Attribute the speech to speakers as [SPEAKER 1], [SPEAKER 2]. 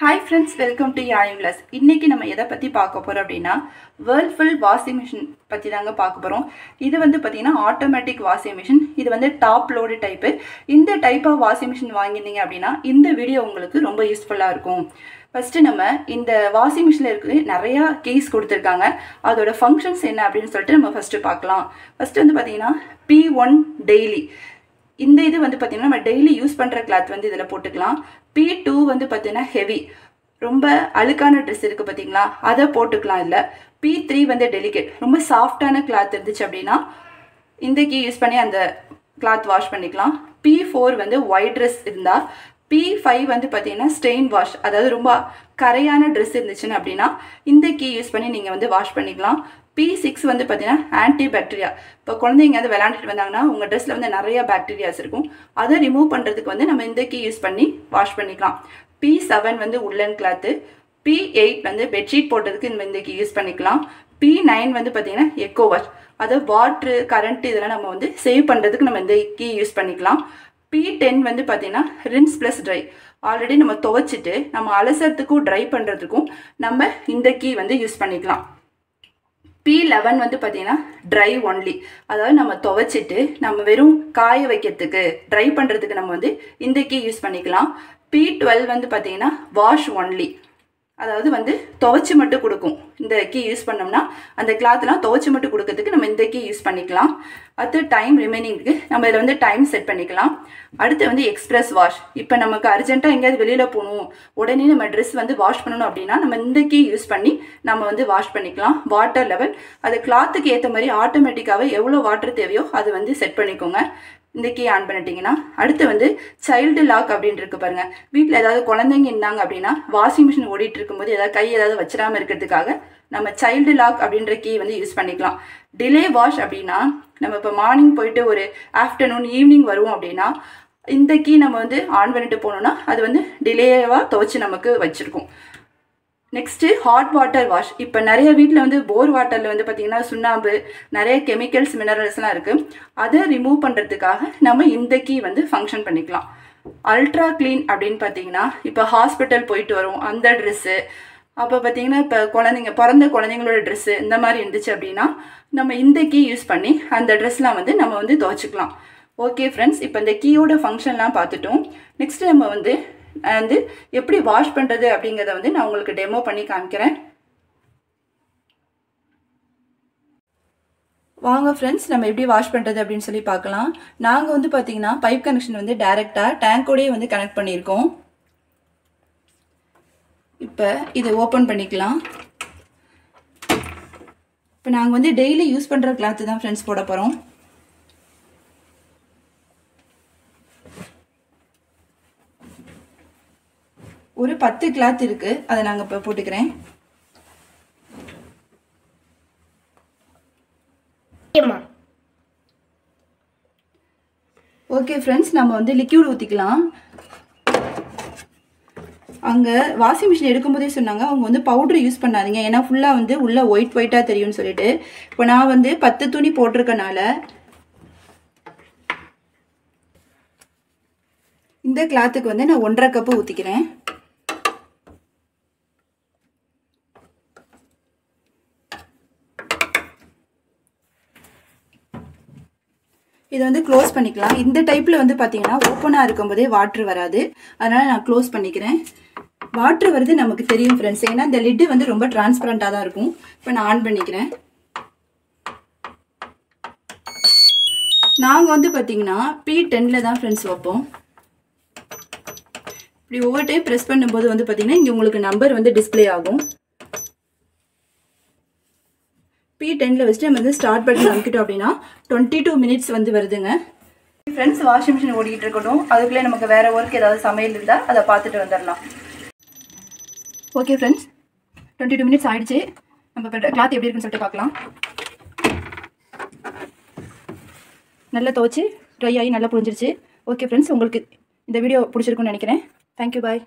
[SPEAKER 1] Hi friends, welcome to Yaim Glass. இன்னைக்கு நம்ம எதை பத்தி பார்க்க போறோம் அப்படினா Whirlpool வாஷிங் மெஷின் பத்தி தாங்க பார்க்க போறோம். இது வந்து பாத்தீங்கன்னா ஆட்டோமேட்டிக் வாஷிங் மெஷின். இது வந்து டாப் லோட் டைப். இந்த டைப் ஆஃப் வாஷிங் மெஷின் வாங்குனீங்க அப்படினா இந்த வீடியோ உங்களுக்கு ரொம்ப யூஸ்ஃபுல்லா இருக்கும். ஃபர்ஸ்ட் நம்ம இந்த வாஷிங் மெஷின்ல இருக்கு நிறைய கீஸ் கொடுத்திருக்காங்க. அதோட ஃபங்க்ஷன்ஸ் என்ன அப்படினு சொல்லிட்டு நம்ம ஃபர்ஸ்ட் பார்க்கலாம். ஃபர்ஸ்ட் வந்து பாத்தீங்கன்னா P1 டெய்லி. இந்த இது வந்து பாத்தீங்கன்னா நம்ம டெய்லி யூஸ் பண்ற கிளாத் வந்து இதல போட்டுக்கலாம். P2 வந்து பாத்தீங்கன்னா ஹெவி, ரொம்ப அழுக்கான Dress இருக்கு பாத்தீங்களா, அத போட்டுக்கலாம் இல்ல. P3 வந்து டெலிகேட், ரொம்ப சாஃப்ட்டான கிளாத் இருந்துச்சு அப்படினா இந்த கீ யூஸ் பண்ணி அந்த கிளாத் வாஷ் பண்ணிக்கலாம். P4 வந்து ஒயிட் Dress இருந்தா, P5 வந்து பாத்தீங்கன்னா ஸ்டெயின் வாஷ், அதாவது ரொம்ப கரையான Dress இருந்துச்சுன்னு அப்படினா இந்த கீ யூஸ் பண்ணி நீங்க வந்து வாஷ் பண்ணிக்கலாம். P6 வந்து பாத்தீங்கன்னா ஆன்டி பாக்டீரியா. இப்போ குழந்தைங்க வந்து விளையாண்டுட்டு வந்தாங்கன்னா உங்க Dressல வந்து நிறைய பாக்டீரியாஸ் இருக்கும். அதை ரிமூவ் பண்றதுக்கு வந்து நம்ம இந்த கீ யூஸ் பண்ணி வாஷ் பண்ணிக்கலாம். P7 வந்து woolen cloth. P8 வந்து பெட்ஷீட் போடுறதுக்கு இந்த கீ யூஸ் பண்ணிக்கலாம். P9 வந்து பாத்தீங்கன்னா எக்கோ வாஷ், அது வாட்டர் கரண்ட் இதெல்லாம் நம்ம வந்து சேவ் பண்றதுக்கு நம்ம இந்த கீ யூஸ் பண்ணிக்கலாம். P10 வந்து பாத்தீங்கன்னா rinse plus dry. ஆல்ரெடி நம்ம துவைச்சிட்டு நம்ம அலசறதுக்கும் ட்ரை பண்றதுக்கும் நம்ம இந்த கீ வந்து யூஸ் பண்ணிக்கலாம். P11 வந்து பாத்தீங்கன்னா dry only, அதாவது நம்ம துவைச்சிட்டு நம்ம வெறும் காய வைக்கிறதுக்கு ட்ரை பண்றதுக்கு நம்ம வந்து இந்த கீ யூஸ் பண்ணிக்கலாம். P12 வந்து பாத்தீங்கன்னா wash only, அதாவது வந்து துவைச்சு மட்டும் கொடுக்கும். இந்த கீ யூஸ் பண்ணோம்னா அந்த கிளாத்லாம் துவைச்சு மட்டும் கொடுக்கிறதுக்கு நம்ம இந்த கீ யூஸ் பண்ணிக்கலாம். அடுத்து டைம் ரிமைனிங்க்கு நம்ம இதில் வந்து டைம் செட் பண்ணிக்கலாம். அடுத்து வந்து எக்ஸ்பிரஸ் வாஷ். இப்போ நமக்கு அர்ஜென்ட்டாக எங்கேயாவது வெளியில் போகணும், உடனே நம்ம ட்ரெஸ் வந்து வாஷ் பண்ணணும் அப்படின்னா நம்ம இந்த கீ யூஸ் பண்ணி நம்ம வந்து வாஷ் பண்ணிக்கலாம். வாட்டர் லெவல், அது கிளாத்துக்கு ஏற்ற மாதிரி ஆட்டோமேட்டிக்காகவே எவ்வளோ வாட்டர் தேவையோ அது வந்து செட் பண்ணிக்கோங்க இந்த கீ ஆன் பண்ணிட்டீங்கன்னா. அடுத்து வந்து சைல்டு லாக் அப்படின்னு இருக்கு பாருங்க. வீட்டில் ஏதாவது குழந்தைங்க இருந்தாங்க அப்படின்னா வாஷிங் மிஷின் ஓடிட்டு இருக்கும்போது ஏதாவது கை ஏதாவது வச்சிடாம இருக்கிறதுக்காக நம்ம சைல்டு லாக் அப்படின்ற கீ வந்து யூஸ் பண்ணிக்கலாம். டிலே வாஷ் அப்படின்னா நம்ம இப்போ மார்னிங் போயிட்டு ஒரு ஆஃப்டர்நூன் ஈவினிங் வருவோம் அப்படின்னா இந்த கீ நம்ம வந்து ஆன் பண்ணிட்டு போனோம்னா அது வந்து டிலேவாக துவைச்சு நமக்கு வச்சிருக்கும். Next hot water wash. இப்போ நிறைய வீட்டில் வந்து போர் வாட்டரில் வந்து பார்த்தீங்கன்னா சுண்ணாம்பு, நிறைய கெமிக்கல்ஸ் மினரல்ஸ்லாம் இருக்குது. அதை ரிமூவ் பண்ணுறதுக்காக நம்ம இந்த கீ வந்து ஃபங்க்ஷன் பண்ணிக்கலாம். அல்ட்ரா க்ளீன் அப்படின்னு பார்த்தீங்கன்னா இப்போ ஹாஸ்பிட்டல் போயிட்டு வரும் அந்த ட்ரெஸ்ஸு, அப்போ பார்த்தீங்கன்னா இப்போ பிறந்த குழந்தைங்களோட ட்ரெஸ்ஸு இந்த மாதிரி இருந்துச்சு அப்படின்னா நம்ம இந்த கீ யூஸ் பண்ணி அந்த ட்ரெஸ்லாம் வந்து நம்ம வந்து துவைச்சிக்கலாம். ஓகே ஃப்ரெண்ட்ஸ், இப்போ இந்த கீயோட ஃபங்க்ஷன்லாம் பார்த்துட்டோம். நெக்ஸ்ட் நம்ம வந்து எப்படி வாஷ் பண்றது அப்படிங்கறத வந்து நான் உங்களுக்கு டெமோ பண்ணி காமிக்கிறேன். வாங்க ஃப்ரெண்ட்ஸ், நம்ம எப்படி வாஷ் பண்றது அப்படின்னு சொல்லி பார்க்கலாம். நாங்க வந்து பாத்தீங்கன்னா பைப் கனெக்ஷன் வந்து டைரக்டா டேங்கோடயே வந்து கனெக்ட் பண்ணியிருக்கோம். இப்போ இதை ஓபன் பண்ணிக்கலாம். இப்போ நாங்க வந்து டெய்லி யூஸ் பண்ற கிளாத் தான் ஃப்ரெண்ட்ஸ் போட போறோம். ஒரு 10 கிளாத் இருக்கு, அதை நாங்க இப்ப போட்டுக்கிறேன். ஓகே ஃப்ரெண்ட்ஸ், நம்ம வந்து லிக்விட் ஊத்திக்கலாம். அங்க வாஷிங் மிஷின் எடுக்கும்போதே சொன்னாங்க அவங்க வந்து பவுடர் யூஸ் பண்ணாதீங்க, ஏன்னா ஃபுல்லா வந்து உள்ள ஒயிட்டா தெரியும்னு சொல்லிட்டு. இப்போ நான் வந்து 10 துணி போட்டிருக்கனால இந்த கிளாத்துக்கு வந்து நான் 1.5 கப் ஊத்திக்கிறேன். இதை வந்து க்ளோஸ் பண்ணிக்கலாம். இந்த டைப்ல வந்து பாத்தீங்கன்னா ஓப்பனா இருக்கும்போதே வாட்டர் வராது, அதனால நான் க்ளோஸ் பண்ணிக்கிறேன். வாட்டர் வருது நமக்கு தெரியும் ஃப்ரெண்ட்ஸ், ஏன்னா இந்த லிட் வந்து ரொம்ப டிரான்ஸ்பரண்டா தான் இருக்கும். இப்போ நான் ஆன் பண்ணிக்கிறேன். நாங்க வந்து பாத்தீங்கன்னா P10ல தான் ஃப்ரெண்ட்ஸ் வைப்போம். இப்படி ஒவ்வொரு டைம் பிரஸ் பண்ணும்போது வந்து பாத்தீங்கன்னா இங்க உங்களுக்கு நம்பர் வந்து டிஸ்ப்ளே ஆகும். P10ல வச்சுட்டு நம்ம வந்து ஸ்டார்ட் பட்டன் அமுக்கிட்டோம் அப்படின்னா 22 மினிட்ஸ் வந்து வருதுங்க. ஃப்ரெண்ட்ஸ், வாஷிங் மிஷின் ஓடிக்கிட்டு இருக்கட்டும், அதுக்குள்ளே நமக்கு வேற ஒர்க் ஏதாவது சமையல் இருந்தால் அதை பார்த்துட்டு வந்துடலாம். ஓகே ஃப்ரெண்ட்ஸ், 22 மினிட்ஸ் ஆயிடுச்சு. நம்ம கிளாத் எப்படி இருக்குன்னு சொல்லிட்டு பார்க்கலாம். நல்லா துவைச்சு ட்ரை ஆகி நல்லா புரிஞ்சிருச்சு. ஓகே ஃப்ரெண்ட்ஸ், உங்களுக்கு இந்த வீடியோ பிடிச்சிருக்குன்னு நினைக்கிறேன். தேங்க்யூ, பாய்.